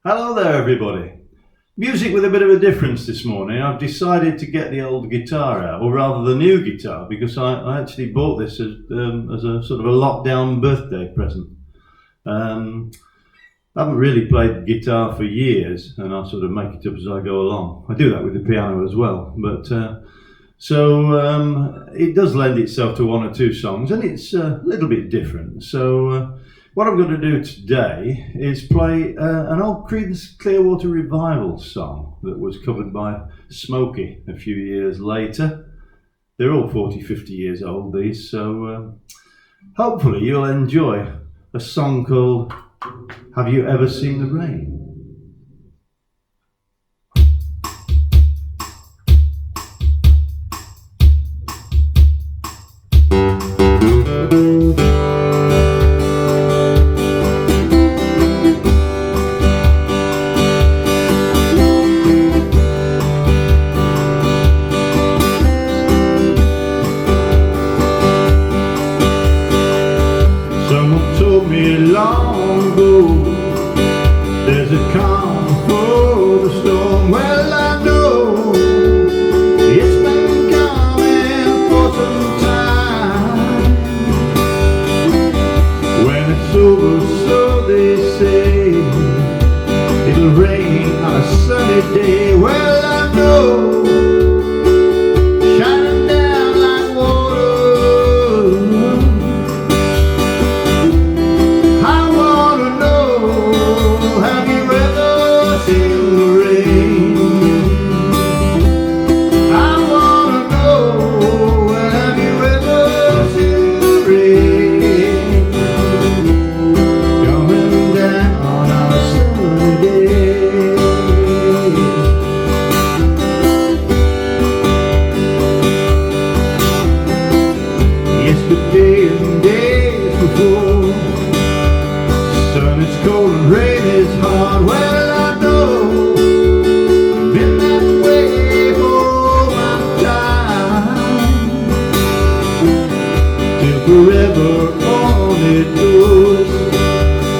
Hello there everybody. Music with a bit of a difference this morning. I've decided to get the old guitar out, or rather the new guitar, because I actually bought this as a sort of a lockdown birthday present. I haven't really played guitar for years, and I'll sort of make it up as I go along. I do that with the piano as well, but it does lend itself to one or two songs, and it's a little bit different. So what I'm going to do today is play an old Creedence Clearwater Revival song that was covered by Smokey a few years later. They're all 40, 50 years old, these, so hopefully you'll enjoy a song called Have You Ever Seen the Rain? Someone told me long ago there's a calm before the storm. Well, I know it's been coming for some time. When it's over, so they say, it'll rain on a sunny day. Well, I know, shining down like water. Yesterday and days before, sun is cold and rain is hard. Well, I know, been that way for my time, till forever on it goes,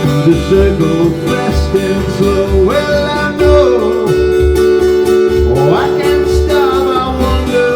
through the circle fast and slow. Well, I know, oh, I can't stop, I wonder.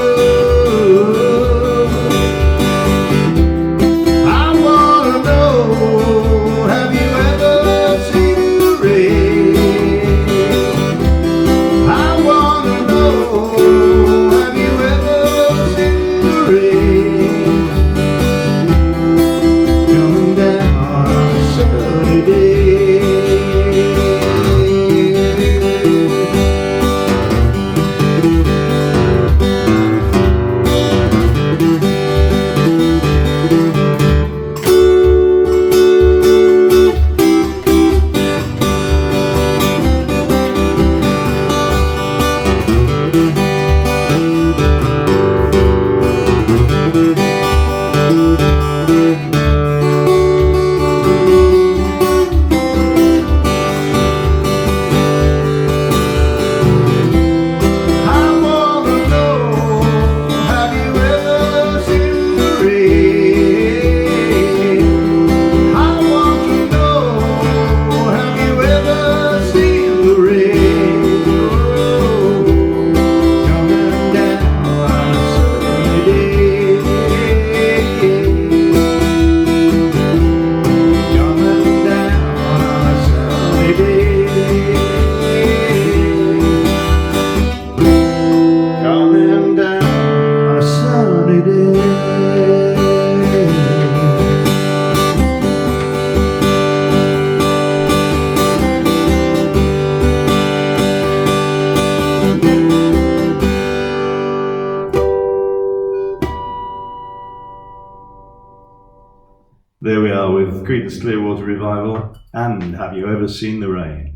There we are with Creedence Clearwater Revival and Have You Ever Seen the Rain?